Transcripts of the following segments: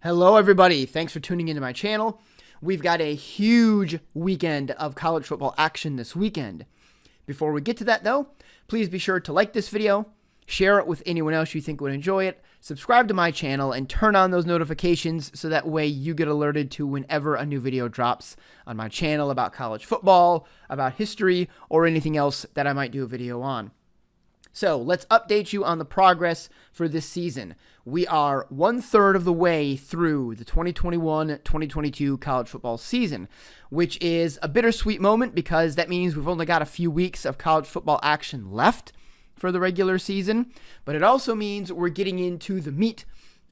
Hello, everybody. Thanks for tuning into my channel. We've got a huge weekend of college football action this weekend. Before we get to that, though, please be sure to like this video, share it with anyone else you think would enjoy it, subscribe to my channel, and turn on those notifications so that way you get alerted to whenever a new video drops on my channel about college football, about history, or anything else that I might do a video on. So let's update you on the progress for this season. We are 1/3 of the way through the 2021-2022 college football season, which is a bittersweet moment because that means we've only got a few weeks of college football action left for the regular season, but it also means we're getting into the meat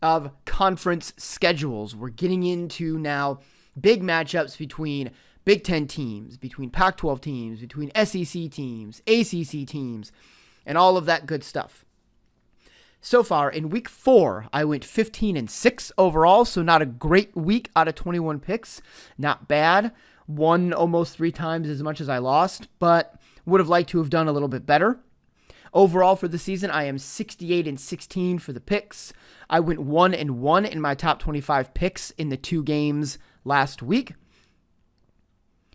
of conference schedules. We're getting into now big matchups between Big Ten teams, between Pac-12 teams, between SEC teams, ACC teams, and all of that good stuff. So far, in week 4, I went 15-6 overall, so not a great week out of 21 picks. Not bad. Won almost 3 times as much as I lost, but would have liked to have done a little bit better. Overall for the season, I am 68-16 for the picks. I went 1-1 in my top 25 picks in the 2 games last week,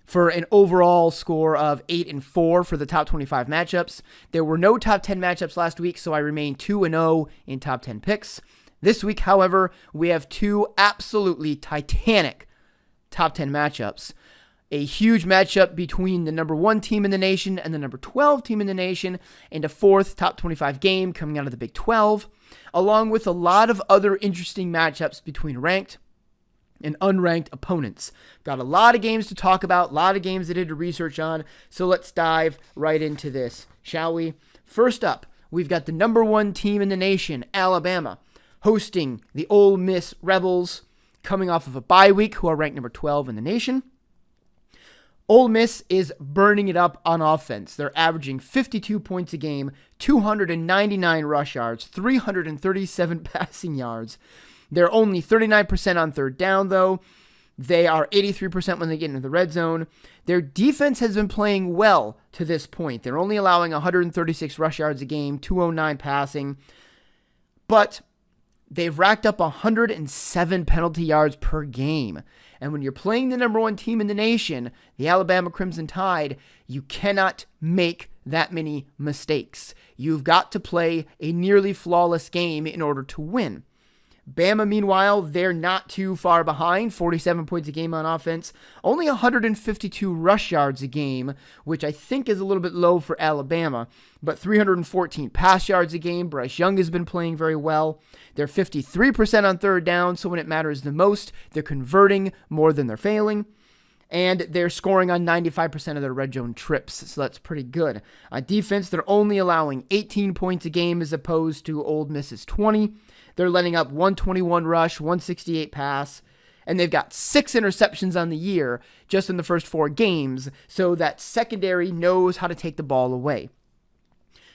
for an overall score of 8-4 for the top 25 matchups. There were no top 10 matchups last week, so I remained 2-0 in top 10 picks. This week, however, we have 2 absolutely titanic top 10 matchups. A huge matchup between the number 1 team in the nation and the number 12 team in the nation, and a 4th top 25 game coming out of the Big 12, along with a lot of other interesting matchups between ranked and unranked opponents. Got a lot of games to talk about, a lot of games that I did research on, so let's dive right into this, shall we? First up, we've got the number 1 team in the nation, Alabama, hosting the Ole Miss Rebels, coming off of a bye week, who are ranked number 12 in the nation. Ole Miss is burning it up on offense. They're averaging 52 points a game, 299 rush yards, 337 passing yards. They're only 39% on third down, though. They are 83% when they get into the red zone. Their defense has been playing well to this point. They're only allowing 136 rush yards a game, 209 passing. But they've racked up 107 penalty yards per game. And when you're playing the number 1 team in the nation, the Alabama Crimson Tide, you cannot make that many mistakes. You've got to play a nearly flawless game in order to win. Bama, meanwhile, they're not too far behind, 47 points a game on offense, only 152 rush yards a game, which I think is a little bit low for Alabama, but 314 pass yards a game. Bryce Young has been playing very well. They're 53% on third down, so when it matters the most, they're converting more than they're failing. And they're scoring on 95% of their red zone trips, so that's pretty good. On defense, they're only allowing 18 points a game as opposed to Ole Miss's 20. They're letting up 121 rush, 168 pass, and they've got 6 interceptions on the year just in the first 4 games, so that secondary knows how to take the ball away.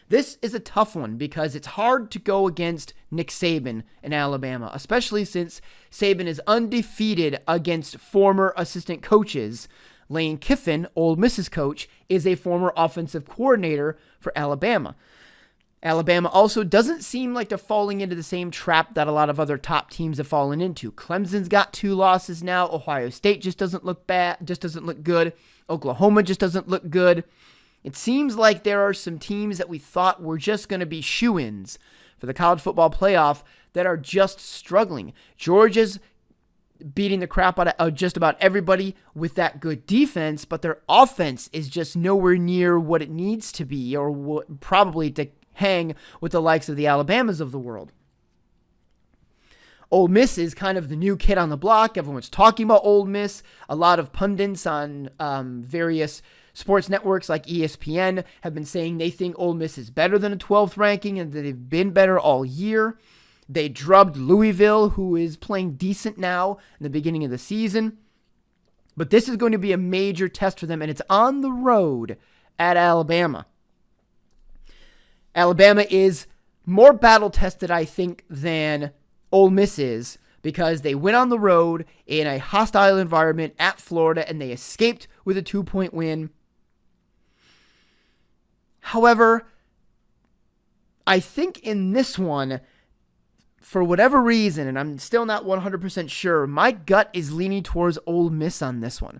This is a tough one because it's hard to go against Nick Saban in Alabama, especially since Saban is undefeated against former assistant coaches. Lane Kiffin, Ole Miss's coach, is a former offensive coordinator for Alabama. Alabama also doesn't seem like they're falling into the same trap that a lot of other top teams have fallen into. Clemson's got 2 losses now. Ohio State just doesn't look bad, just doesn't look good. Oklahoma just doesn't look good. It seems like there are some teams that we thought were just going to be shoo-ins for the college football playoff that are just struggling. Georgia's beating the crap out of just about everybody with that good defense, but their offense is just nowhere near what it needs to be, or what, probably to hang with the likes of the Alabamas of the world. Ole Miss is kind of the new kid on the block. Everyone's talking about Ole Miss. A lot of pundits on various sports networks like ESPN have been saying they think Ole Miss is better than a 12th ranking and that they've been better all year. They drubbed Louisville, who is playing decent now in the beginning of the season. But this is going to be a major test for them, and it's on the road at Alabama. Alabama is more battle-tested, I think, than Ole Miss is, because they went on the road in a hostile environment at Florida, and they escaped with a 2-point win. However, I think in this one, for whatever reason, and I'm still not 100% sure, my gut is leaning towards Ole Miss on this one.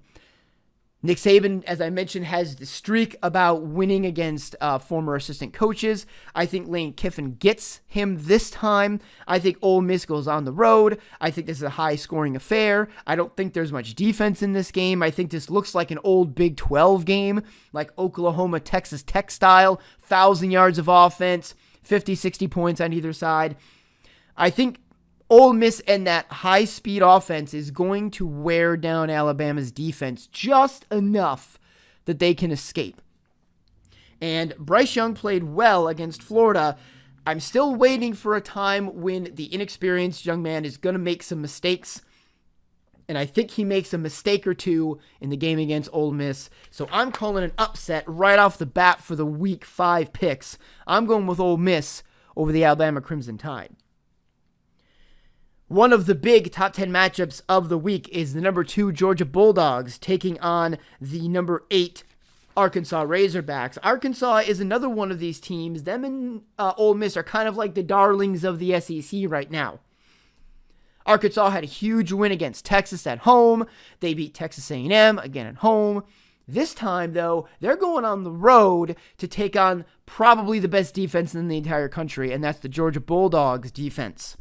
Nick Saban, as I mentioned, has the streak about winning against former assistant coaches. I think Lane Kiffin gets him this time. I think Ole Miss goes on the road. I think this is a high-scoring affair. I don't think there's much defense in this game. I think this looks like an old Big 12 game, like Oklahoma, Texas Tech style, 1,000 yards of offense, 50, 60 points on either side. I think Ole Miss and that high-speed offense is going to wear down Alabama's defense just enough that they can escape. And Bryce Young played well against Florida. I'm still waiting for a time when the inexperienced young man is going to make some mistakes. And I think he makes a mistake or two in the game against Ole Miss. So I'm calling an upset right off the bat for the Week 5 picks. I'm going with Ole Miss over the Alabama Crimson Tide. One of the big top 10 matchups of the week is the number 2 Georgia Bulldogs taking on the number 8 Arkansas Razorbacks. Arkansas is another one of these teams. Them and Ole Miss are kind of like the darlings of the SEC right now. Arkansas had a huge win against Texas at home. They beat Texas A&M again at home. This time, though, they're going on the road to take on probably the best defense in the entire country, and that's the Georgia Bulldogs defense.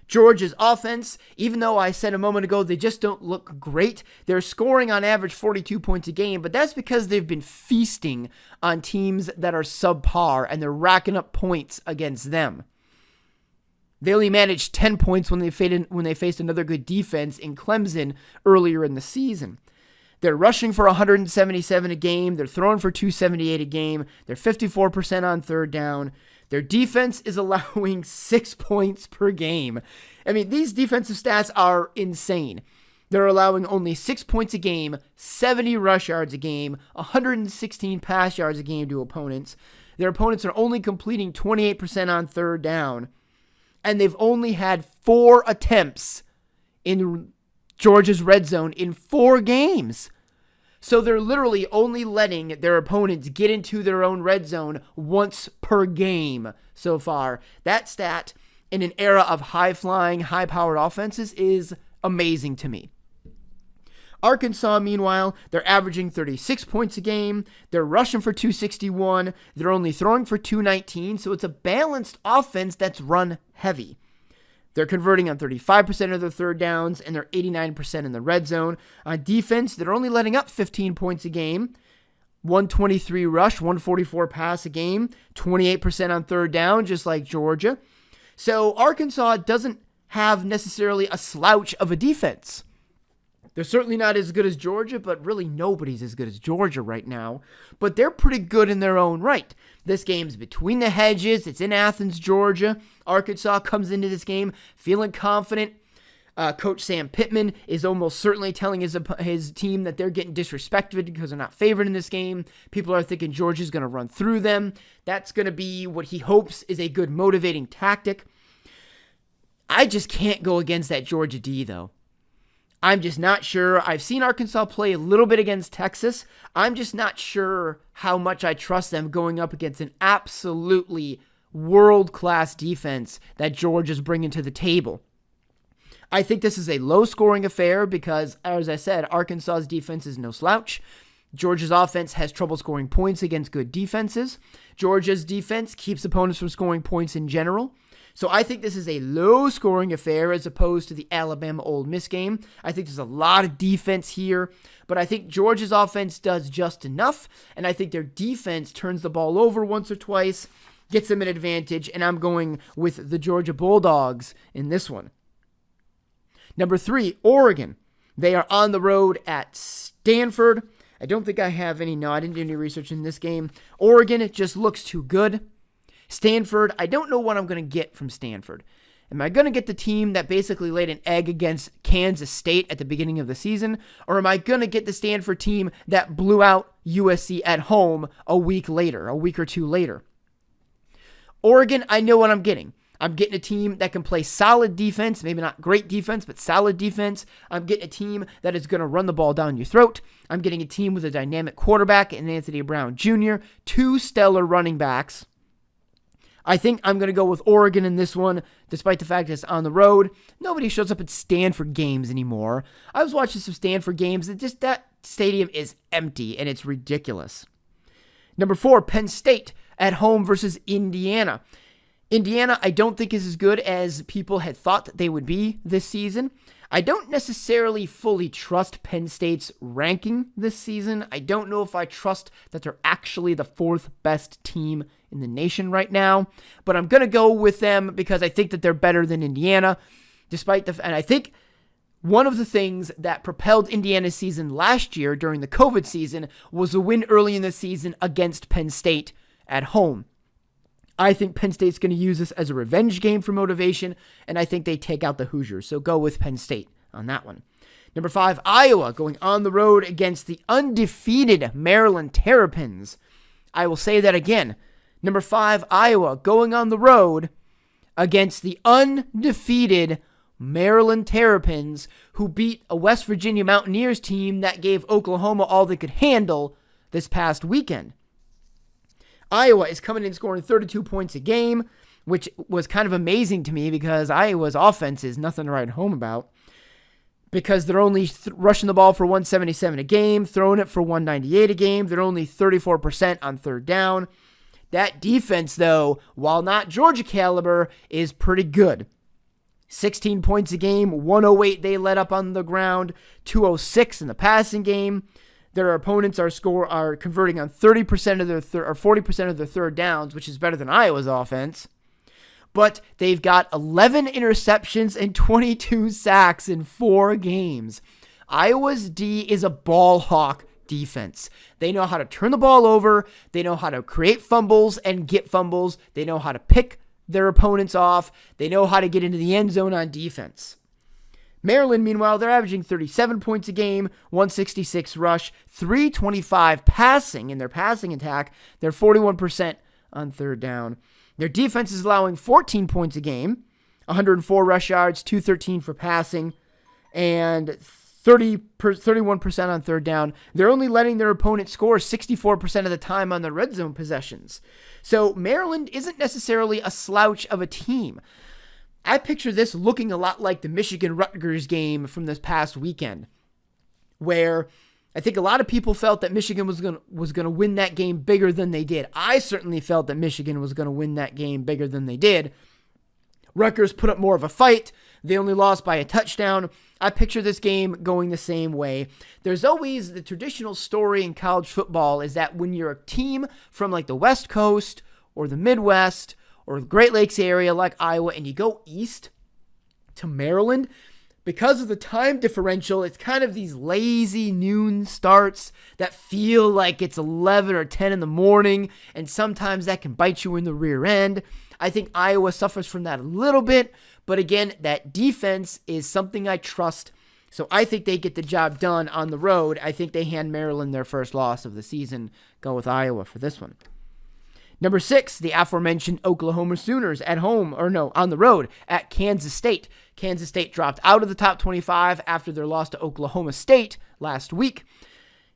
Georgia's offense, even though I said a moment ago they just don't look great, they're scoring on average 42 points a game, but that's because they've been feasting on teams that are subpar, and they're racking up points against them. They only managed 10 points when they faced another good defense in Clemson earlier in the season. They're rushing for 177 a game. They're throwing for 278 a game. They're 54% on third down. Their defense is allowing 6 points per game. I mean, these defensive stats are insane. They're allowing only 6 points a game, 70 rush yards a game, 116 pass yards a game to opponents. Their opponents are only completing 28% on third down. And they've only had 4 attempts in Georgia's red zone in 4 games. So they're literally only letting their opponents get into their own red zone once per game so far. That stat in an era of high-flying, high-powered offenses is amazing to me. Arkansas, meanwhile, they're averaging 36 points a game. They're rushing for 261. They're only throwing for 219, so it's a balanced offense that's run heavy. They're converting on 35% of their third downs, and they're 89% in the red zone. On defense, they're only letting up 15 points a game, 123 rush, 144 pass a game, 28% on third down, just like Georgia. So Arkansas doesn't have necessarily a slouch of a defense. They're certainly not as good as Georgia, but really nobody's as good as Georgia right now. But they're pretty good in their own right. This game's between the hedges. It's in Athens, Georgia. Arkansas comes into this game feeling confident. Coach Sam Pittman is almost certainly telling his team that they're getting disrespected because they're not favored in this game. People are thinking Georgia's going to run through them. That's going to be what he hopes is a good motivating tactic. I just can't go against that Georgia D, though. I'm just not sure. I've seen Arkansas play a little bit against Texas. I'm just not sure how much I trust them going up against an absolutely world-class defense that Georgia's bringing to the table. I think this is a low-scoring affair because, as I said, Arkansas's defense is no slouch. Georgia's offense has trouble scoring points against good defenses. Georgia's defense keeps opponents from scoring points in general. So I think this is a low-scoring affair as opposed to the Alabama-Ole Miss game. I think there's a lot of defense here, but I think Georgia's offense does just enough, and I think their defense turns the ball over once or twice, gets them an advantage, and I'm going with the Georgia Bulldogs in this one. Number 3, Oregon. They are on the road at Stanford. I don't think I have any, no, I didn't do any research in this game. Oregon, it just looks too good. Stanford, I don't know what I'm going to get from Stanford. Am I going to get the team that basically laid an egg against Kansas State at the beginning of the season? Or am I going to get the Stanford team that blew out USC at home a week or two later? Oregon, I know what I'm getting. I'm getting a team that can play solid defense, maybe not great defense, but solid defense. I'm getting a team that is going to run the ball down your throat. I'm getting a team with a dynamic quarterback in Anthony Brown Jr., 2 stellar running backs. I think I'm going to go with Oregon in this one, despite the fact that it's on the road. Nobody shows up at Stanford games anymore. I was watching some Stanford games, and just that stadium is empty, and it's ridiculous. Number 4, Penn State at home versus Indiana. Indiana, I don't think is as good as people had thought that they would be this season. I don't necessarily fully trust Penn State's ranking this season. I don't know if I trust that they're actually the 4th best team in the nation right now, but I'm going to go with them because I think that they're better than Indiana, and I think one of the things that propelled Indiana's season last year during the COVID season was a win early in the season against Penn State at home. I think Penn State's going to use this as a revenge game for motivation, and I think they take out the Hoosiers. So go with Penn State on that one. Number 5, Iowa going on the road against the undefeated Maryland Terrapins. I will say that again. Number 5, Iowa going on the road against the undefeated Maryland Terrapins, who beat a West Virginia Mountaineers team that gave Oklahoma all they could handle this past weekend. Iowa is coming in scoring 32 points a game, which was kind of amazing to me because Iowa's offense is nothing to write home about because they're only rushing the ball for 177 a game, throwing it for 198 a game. They're only 34% on third down. That defense, though, while not Georgia caliber, is pretty good. 16 points a game, 108 they let up on the ground, 206 in the passing game. Their opponents are converting on 30% of their 40% of their third downs, which is better than Iowa's offense. But they've got 11 interceptions and 22 sacks in 4 games. Iowa's D is a ball hawk defense. They know how to turn the ball over. They know how to create fumbles and get fumbles. They know how to pick their opponents off. They know how to get into the end zone on defense. Maryland, meanwhile, they're averaging 37 points a game, 166 rush, 325 passing in their passing attack. They're 41% on third down. Their defense is allowing 14 points a game, 104 rush yards, 213 for passing, and 31% on third down. They're only letting their opponent score 64% of the time on the red zone possessions. So Maryland isn't necessarily a slouch of a team. I picture this looking a lot like the Michigan-Rutgers game from this past weekend, where I think a lot of people felt that Michigan was going to win that game bigger than they did. I certainly felt that Michigan was going to win that game bigger than they did. Rutgers put up more of a fight. They only lost by a touchdown. I picture this game going the same way. There's always the traditional story in college football is that when you're a team from like the West Coast or the Midwest or the Great Lakes area like Iowa, and you go east to Maryland, because of the time differential, it's kind of these lazy noon starts that feel like it's 11 or 10 in the morning, and sometimes that can bite you in the rear end. I think Iowa suffers from that a little bit, but again, that defense is something I trust, so I think they get the job done on the road. I think they hand Maryland their first loss of the season. Go with Iowa for this one. Number 6, the aforementioned Oklahoma Sooners on the road at Kansas State. Kansas State dropped out of the top 25 after their loss to Oklahoma State last week.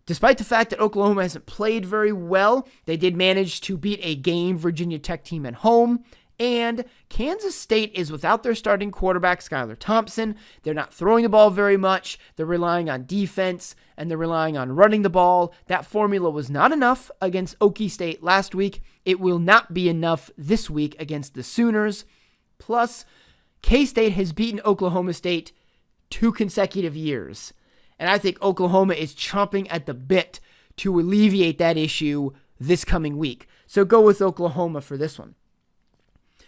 Despite the fact that Oklahoma hasn't played very well, they did manage to beat a game Virginia Tech team at home. And Kansas State is without their starting quarterback, Skylar Thompson. They're not throwing the ball very much. They're relying on defense, and they're relying on running the ball. That formula was not enough against Okie State last week. It will not be enough this week against the Sooners. Plus, K-State has beaten Oklahoma State 2 consecutive years. And I think Oklahoma is chomping at the bit to alleviate that issue this coming week. So go with Oklahoma for this one.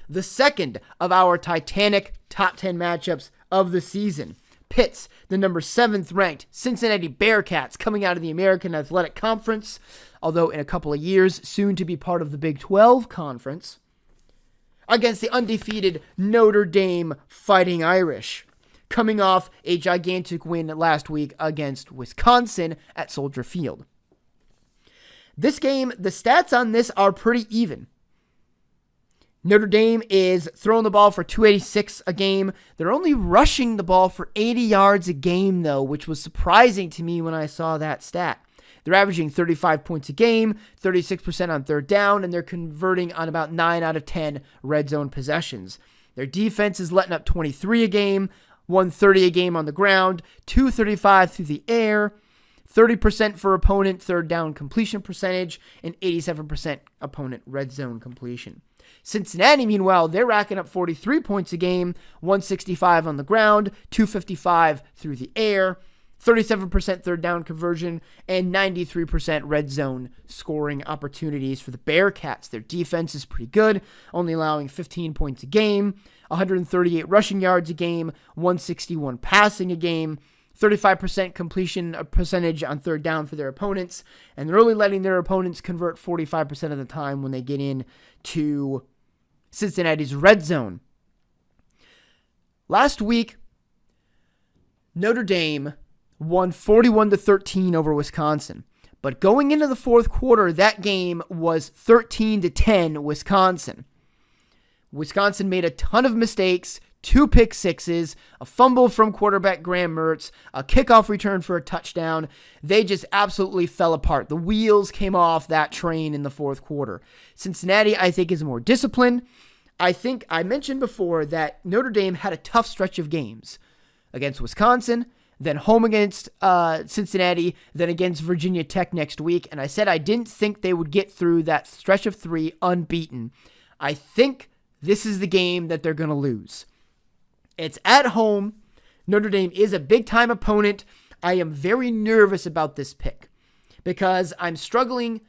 The second of our Titanic top 10 matchups of the season pits the number 7th ranked Cincinnati Bearcats coming out of the American Athletic Conference, although in a couple of years soon to be part of the Big 12 Conference, against the undefeated Notre Dame Fighting Irish, coming off a gigantic win last week against Wisconsin at Soldier Field. This game, the stats on this are pretty even. Notre Dame is throwing the ball for 286 a game. They're only rushing the ball for 80 yards a game, though, which was surprising to me when I saw that stat. They're averaging 35 points a game, 36% on third down, and they're converting on about 9 out of 10 red zone possessions. Their defense is letting up 23 a game, 130 a game on the ground, 235 through the air, 30% for opponent third down completion percentage, and 87% opponent red zone completion. Cincinnati, meanwhile, they're racking up 43 points a game, 165 on the ground, 255 through the air, 37% third down conversion, and 93% red zone scoring opportunities for the Bearcats. Their defense is pretty good, only allowing 15 points a game, 138 rushing yards a game, 161 passing a game, 35% completion percentage on third down for their opponents, and they're only letting their opponents convert 45% of the time when they get in to Cincinnati's red zone. Last week, Notre Dame won 41-13 over Wisconsin. But going into the fourth quarter, that game was 13-10 Wisconsin. Wisconsin made a ton of mistakes, 2 pick sixes, a fumble from quarterback Graham Mertz, a kickoff return for a touchdown. They just absolutely fell apart. The wheels came off that train in the fourth quarter. Cincinnati, I think, is more disciplined. I think I mentioned before that Notre Dame had a tough stretch of games against Wisconsin, then home against Cincinnati, then against Virginia Tech next week. And I said I didn't think they would get through that stretch of 3 unbeaten. I think this is the game that they're going to lose. It's at home. Notre Dame is a big-time opponent. I am very nervous about this pick because I'm struggling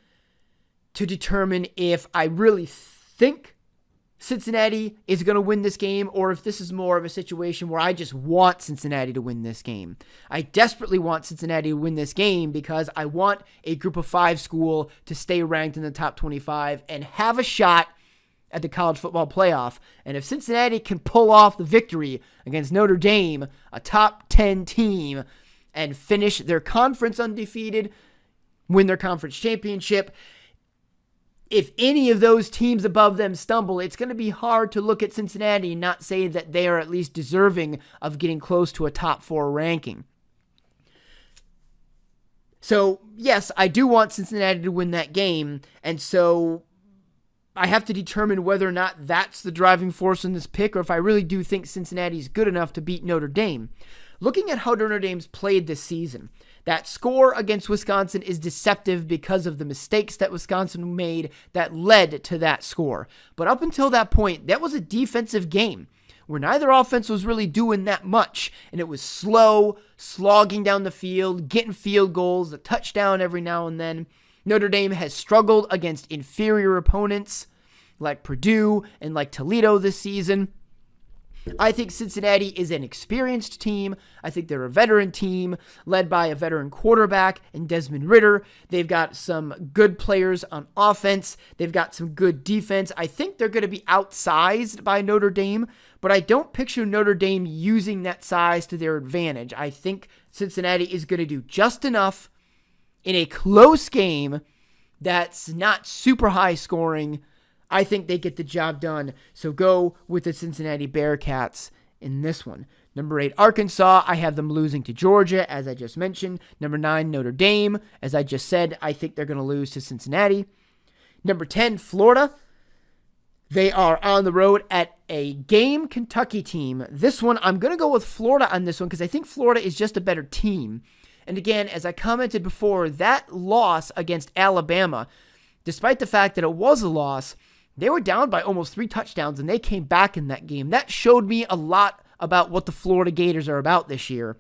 to determine if I really think Cincinnati is going to win this game or if this is more of a situation where I just want Cincinnati to win this game. I desperately want Cincinnati to win this game because I want a group of 5 school to stay ranked in the top 25 and have a shot at the college football playoff. And if Cincinnati can pull off the victory against Notre Dame, a top 10 team, and finish their conference undefeated, win their conference championship, if any of those teams above them stumble, it's going to be hard to look at Cincinnati and not say that they are at least deserving of getting close to a top 4 ranking. So, yes, I do want Cincinnati to win that game, and so I have to determine whether or not that's the driving force in this pick or if I really do think Cincinnati is good enough to beat Notre Dame. Looking at how Notre Dame's played this season, that score against Wisconsin is deceptive because of the mistakes that Wisconsin made that led to that score. But up until that point, that was a defensive game where neither offense was really doing that much, and it was slow, slogging down the field, getting field goals, a touchdown every now and then. Notre Dame has struggled against inferior opponents like Purdue and like Toledo this season. I think Cincinnati is an experienced team. I think they're a veteran team led by a veteran quarterback in Desmond Ridder. They've got some good players on offense. They've got some good defense. I think they're going to be outsized by Notre Dame, but I don't picture Notre Dame using that size to their advantage. I think Cincinnati is going to do just enough in a close game that's not super high scoring. I think they get the job done. So go with the Cincinnati Bearcats in this one. Number 8, Arkansas. I have them losing to Georgia, as I just mentioned. Number 9, Notre Dame. As I just said, I think they're going to lose to Cincinnati. Number 10, Florida. They are on the road at a game Kentucky team. This one, I'm going to go with Florida on this one because I think Florida is just a better team. And again, as I commented before, that loss against Alabama, despite the fact that it was a loss, they were down by almost 3 touchdowns, and they came back in that game. That showed me a lot about what the Florida Gators are about this year.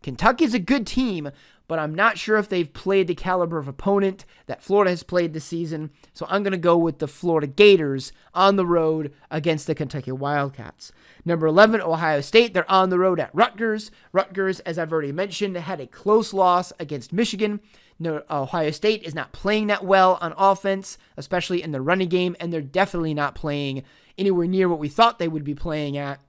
Kentucky's a good team, but I'm not sure if they've played the caliber of opponent that Florida has played this season. So I'm going to go with the Florida Gators on the road against the Kentucky Wildcats. Number 11, Ohio State. They're on the road at Rutgers. Rutgers, as I've already mentioned, had a close loss against Michigan. Ohio State is not playing that well on offense, especially in the running game, and they're definitely not playing anywhere near what we thought they would be playing at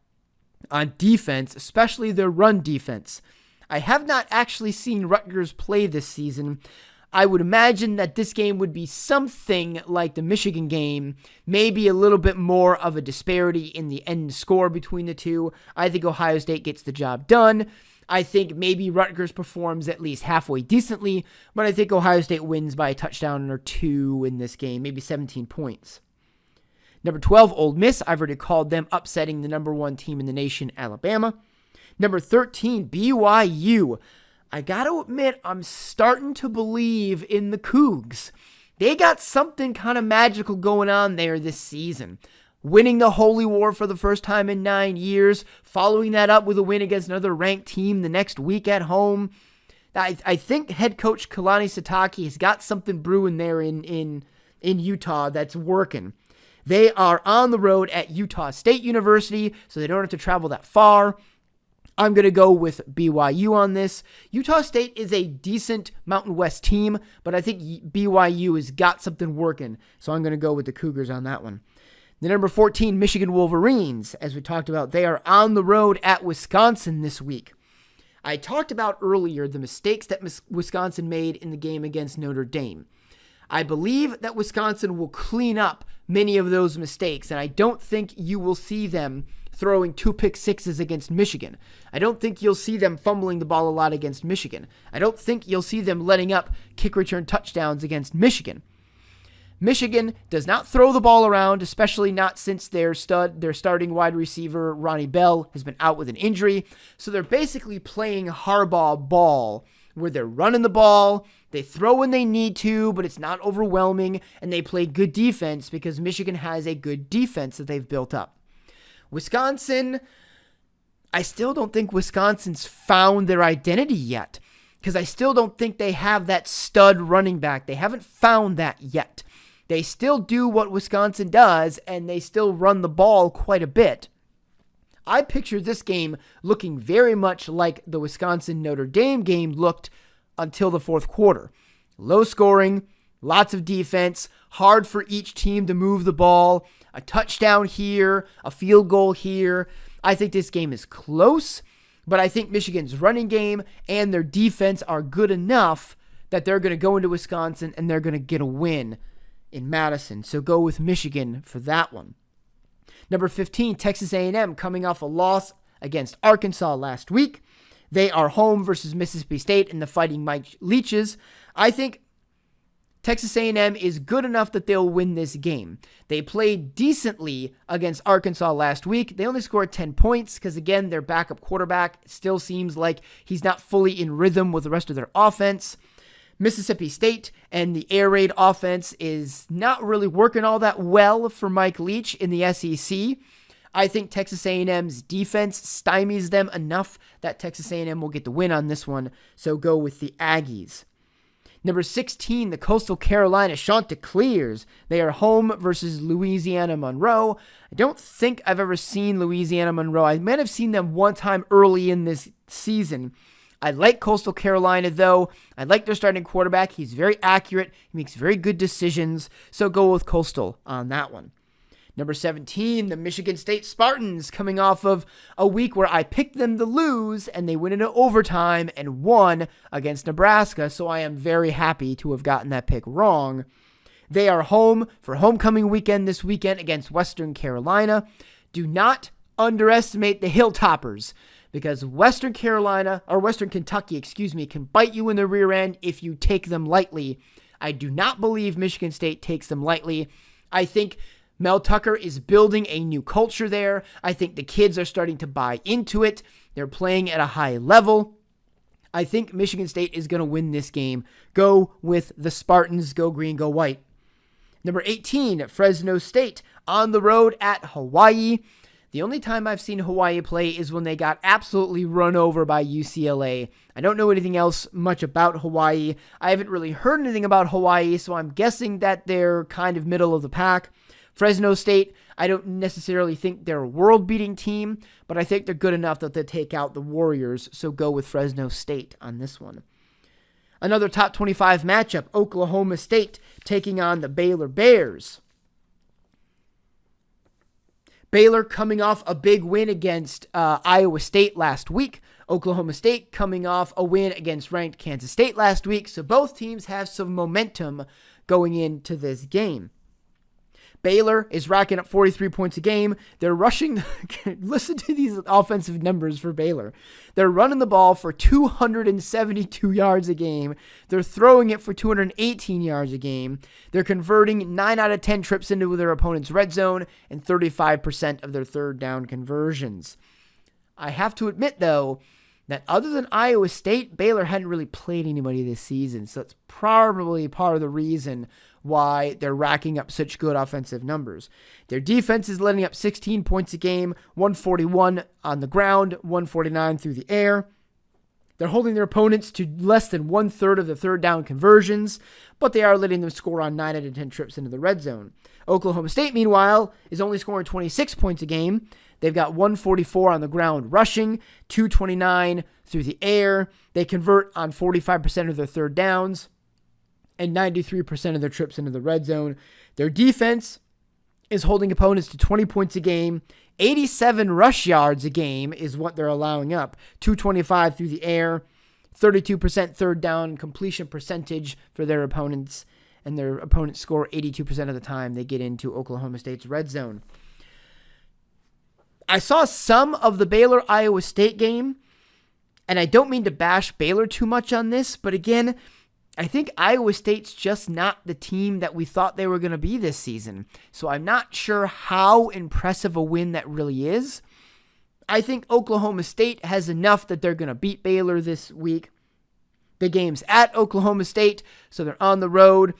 on defense, especially their run defense. I have not actually seen Rutgers play this season. I would imagine that this game would be something like the Michigan game, maybe a little bit more of a disparity in the end score between the two. I think Ohio State gets the job done. I think maybe Rutgers performs at least halfway decently, but I think Ohio State wins by a touchdown or 2 in this game, maybe 17 points. Number 12, Ole Miss. I've already called them upsetting the number 1 team in the nation, Alabama. Number 13, BYU. I got to admit, I'm starting to believe in the Cougs. They got something kind of magical going on there this season. Winning the Holy War for the first time in 9 years, following that up with a win against another ranked team the next week at home. I think head coach Kalani Sitake has got something brewing there in Utah that's working. They are on the road at Utah State University, so they don't have to travel that far. I'm going to go with BYU on this. Utah State is a decent Mountain West team, but I think BYU has got something working, so I'm going to go with the Cougars on that one. The number 14, Michigan Wolverines. As we talked about, they are on the road at Wisconsin this week. I talked about earlier the mistakes that Wisconsin made in the game against Notre Dame. I believe that Wisconsin will clean up many of those mistakes, and I don't think you will see them throwing 2 pick sixes against Michigan. I don't think you'll see them fumbling the ball a lot against Michigan. I don't think you'll see them letting up kick return touchdowns against Michigan. Michigan does not throw the ball around, especially not since their starting wide receiver, Ronnie Bell, has been out with an injury. So they're basically playing Harbaugh ball, where they're running the ball, they throw when they need to, but it's not overwhelming, and they play good defense because Michigan has a good defense that they've built up. Wisconsin, I still don't think Wisconsin's found their identity yet, because I still don't think they have that stud running back. They haven't found that yet. They still do what Wisconsin does, and they still run the ball quite a bit. I picture this game looking very much like the Wisconsin-Notre Dame game looked until the fourth quarter. Low scoring, lots of defense, hard for each team to move the ball, a touchdown here, a field goal here. I think this game is close, but I think Michigan's running game and their defense are good enough that they're going to go into Wisconsin and they're going to get a win in Madison. So go with Michigan for that one. Number 15, Texas A&M, coming off a loss against Arkansas last week. They are home versus Mississippi State in the Fighting Mike Leaches. I think Texas A&M is good enough that they'll win this game. They played decently against Arkansas last week. They only scored 10 points because, again, their backup quarterback still seems like he's not fully in rhythm with the rest of their offense. Mississippi State and the air raid offense is not really working all that well for Mike Leach in the SEC. I think Texas A&M's defense stymies them enough that Texas A&M will get the win on this one, so go with the Aggies. Number 16, the Coastal Carolina Chanticleers. They are home versus Louisiana Monroe. I don't think I've ever seen Louisiana Monroe. I might have seen them one time early in this season. I like Coastal Carolina, though. I like their starting quarterback. He's very accurate. He makes very good decisions. So go with Coastal on that one. Number 17, the Michigan State Spartans, coming off of a week where I picked them to lose, and they went into overtime and won against Nebraska. So I am very happy to have gotten that pick wrong. They are home for homecoming weekend this weekend against Western Carolina. Do not underestimate the Hilltoppers, because Western Kentucky, can bite you in the rear end if you take them lightly. I do not believe Michigan State takes them lightly. I think Mel Tucker is building a new culture there. I think the kids are starting to buy into it. They're playing at a high level. I think Michigan State is going to win this game. Go with the Spartans. Go green, go white. Number 18, Fresno State on the road at Hawaii. The only time I've seen Hawaii play is when they got absolutely run over by UCLA. I don't know anything else much about Hawaii. I haven't really heard anything about Hawaii, so I'm guessing that they're kind of middle of the pack. Fresno State, I don't necessarily think they're a world-beating team, but I think they're good enough that they'll take out the Warriors, so go with Fresno State on this one. Another top 25 matchup, Oklahoma State taking on the Baylor Bears. Baylor coming off a big win against Iowa State last week. Oklahoma State coming off a win against ranked Kansas State last week. So both teams have some momentum going into this game. Baylor is racking up 43 points a game. They're rushing. Listen to these offensive numbers for Baylor. They're running the ball for 272 yards a game. They're throwing it for 218 yards a game. They're converting 9 out of 10 trips into their opponent's red zone and 35% of their third down conversions. I have to admit, though, that other than Iowa State, Baylor hadn't really played anybody this season. So that's probably part of the reason why they're racking up such good offensive numbers. Their defense is letting up 16 points a game, 141 on the ground, 149 through the air. They're holding their opponents to less than 1/3 of the third down conversions, but they are letting them score on 9 out of 10 trips into the red zone. Oklahoma State, meanwhile, is only scoring 26 points a game. They've got 144 on the ground rushing, 229 through the air. They convert on 45% of their third downs and 93% of their trips into the red zone. Their defense is holding opponents to 20 points a game. 87 rush yards a game is what they're allowing up. 225 through the air, 32% third down completion percentage for their opponents, and their opponents score 82% of the time they get into Oklahoma State's red zone. I saw some of the Baylor-Iowa State game, and I don't mean to bash Baylor too much on this, but again, I think Iowa State's just not the team that we thought they were going to be this season. So I'm not sure how impressive a win that really is. I think Oklahoma State has enough that they're going to beat Baylor this week. The game's at Oklahoma State, so they're on the road.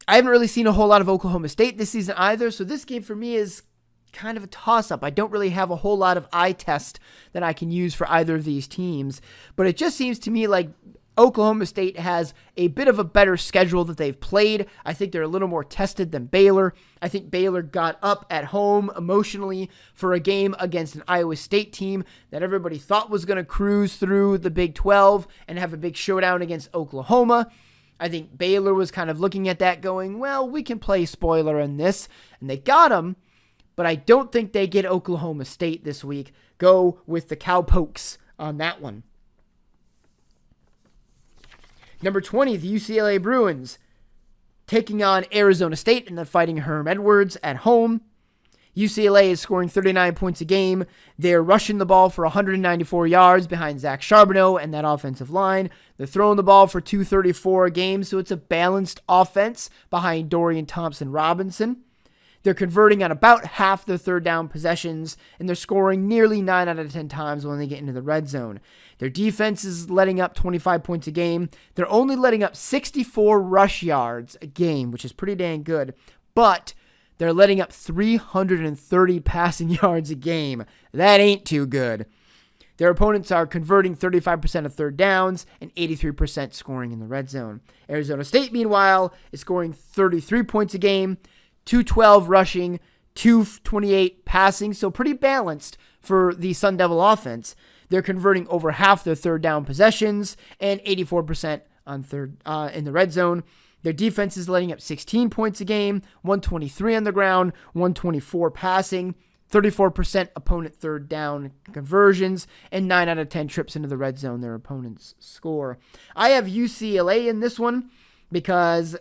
I haven't really seen a whole lot of Oklahoma State this season either, so this game for me is kind of a toss-up. I don't really have a whole lot of eye test that I can use for either of these teams, but it just seems to me like Oklahoma State has a bit of a better schedule that they've played. I think they're a little more tested than Baylor. I think Baylor got up at home emotionally for a game against an Iowa State team that everybody thought was going to cruise through the Big 12 and have a big showdown against Oklahoma. I think Baylor was kind of looking at that going, well, we can play spoiler in this, and they got them. But I don't think they get Oklahoma State this week. Go with the Cowpokes on that one. Number 20, the UCLA Bruins taking on Arizona State and then fighting Herm Edwards at home. UCLA is scoring 39 points a game. They're rushing the ball for 194 yards behind Zach Charbonneau and that offensive line. They're throwing the ball for 234 a game, so it's a balanced offense behind Dorian Thompson-Robinson. They're converting on about half their third down possessions, and they're scoring nearly 9 out of 10 times when they get into the red zone. Their defense is letting up 25 points a game. They're only letting up 64 rush yards a game, which is pretty dang good, but they're letting up 330 passing yards a game. That ain't too good. Their opponents are converting 35% of third downs and 83% scoring in the red zone. Arizona State, meanwhile, is scoring 33 points a game, 212 rushing, 228 passing, so pretty balanced for the Sun Devil offense. They're converting over half their third down possessions and 84% on in the red zone. Their defense is letting up 16 points a game, 123 on the ground, 124 passing, 34% opponent third down conversions, and 9 out of 10 trips into the red zone their opponents score. I have UCLA in this one because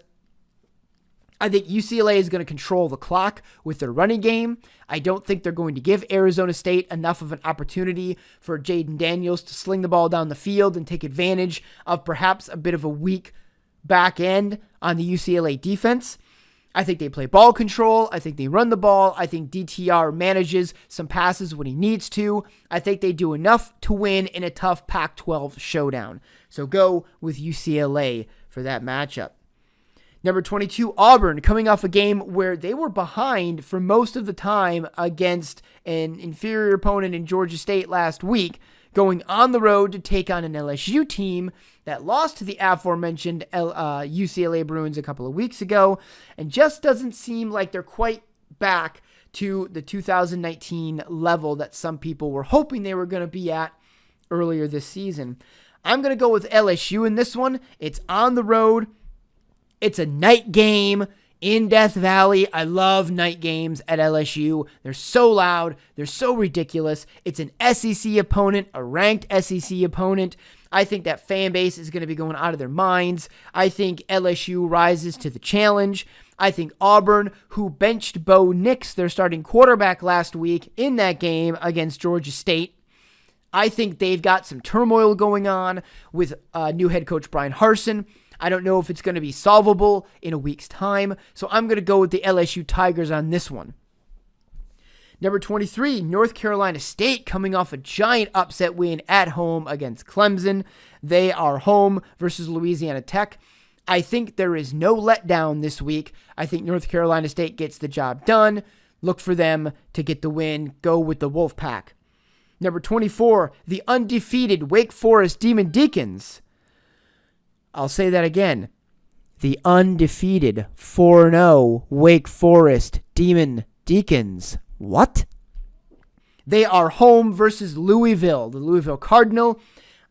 I think UCLA is going to control the clock with their running game. I don't think they're going to give Arizona State enough of an opportunity for Jaden Daniels to sling the ball down the field and take advantage of perhaps a bit of a weak back end on the UCLA defense. I think they play ball control. I think they run the ball. I think DTR manages some passes when he needs to. I think they do enough to win in a tough Pac-12 showdown. So go with UCLA for that matchup. Number 22, Auburn, coming off a game where they were behind for most of the time against an inferior opponent in Georgia State last week, going on the road to take on an LSU team that lost to the aforementioned UCLA Bruins a couple of weeks ago, and just doesn't seem like they're quite back to the 2019 level that some people were hoping they were going to be at earlier this season. I'm going to go with LSU in this one. It's on the road. It's a night game in Death Valley. I love night games at LSU. They're so loud. They're so ridiculous. It's an SEC opponent, a ranked SEC opponent. I think that fan base is going to be going out of their minds. I think LSU rises to the challenge. I think Auburn, who benched Bo Nix, their starting quarterback last week in that game against Georgia State, I think they've got some turmoil going on with new head coach Brian Harsin. I don't know if it's going to be solvable in a week's time, so I'm going to go with the LSU Tigers on this one. Number 23, North Carolina State coming off a giant upset win at home against Clemson. They are home versus Louisiana Tech. I think there is no letdown this week. I think North Carolina State gets the job done. Look for them to get the win. Go with the Wolfpack. Number 24, the undefeated Wake Forest Demon Deacons. I'll say that again. The undefeated 4-0 Wake Forest Demon Deacons. What? They are home versus Louisville, the Louisville Cardinal.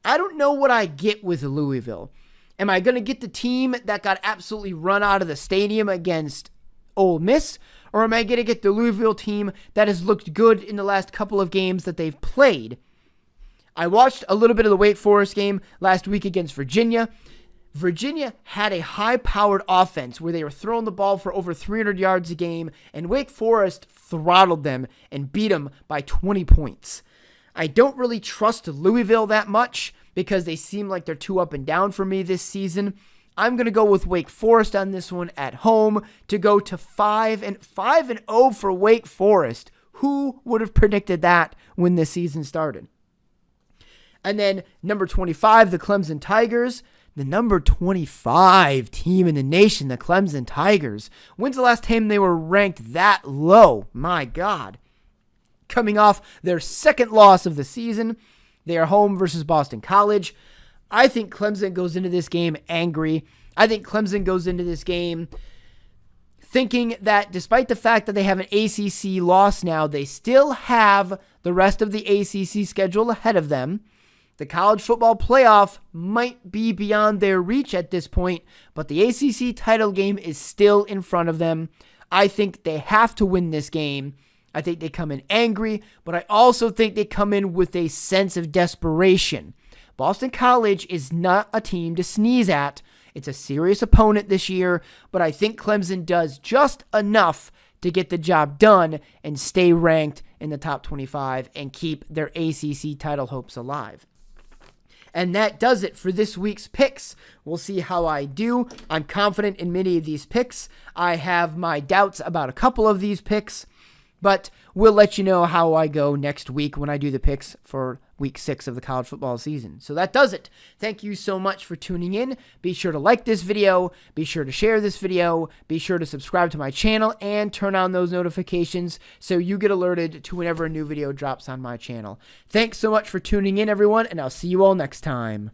I don't know what I get with Louisville. Am I going to get the team that got absolutely run out of the stadium against Ole Miss? Or am I going to get the Louisville team that has looked good in the last couple of games that they've played? I watched a little bit of the Wake Forest game last week against Virginia. Virginia had a high-powered offense where they were throwing the ball for over 300 yards a game, and Wake Forest throttled them and beat them by 20 points. I don't really trust Louisville that much because they seem like they're too up and down for me this season. I'm going to go with Wake Forest on this one at home to go to 5-0 for Wake Forest. Who would have predicted that when this season started? And then number 25, the Clemson Tigers. The number 25 team in the nation, the Clemson Tigers. When's the last time they were ranked that low? My God. Coming off their second loss of the season, they are home versus Boston College. I think Clemson goes into this game angry. I think Clemson goes into this game thinking that despite the fact that they have an ACC loss now, they still have the rest of the ACC schedule ahead of them. The college football playoff might be beyond their reach at this point, but the ACC title game is still in front of them. I think they have to win this game. I think they come in angry, but I also think they come in with a sense of desperation. Boston College is not a team to sneeze at. It's a serious opponent this year, but I think Clemson does just enough to get the job done and stay ranked in the top 25 and keep their ACC title hopes alive. And that does it for this week's picks. We'll see how I do. I'm confident in many of these picks. I have my doubts about a couple of these picks, but we'll let you know how I go next week when I do the picks for week 6 of the college football season. So that does it. Thank you so much for tuning in. Be sure to like this video. Be sure to share this video. Be sure to subscribe to my channel and turn on those notifications so you get alerted to whenever a new video drops on my channel. Thanks so much for tuning in, everyone, and I'll see you all next time.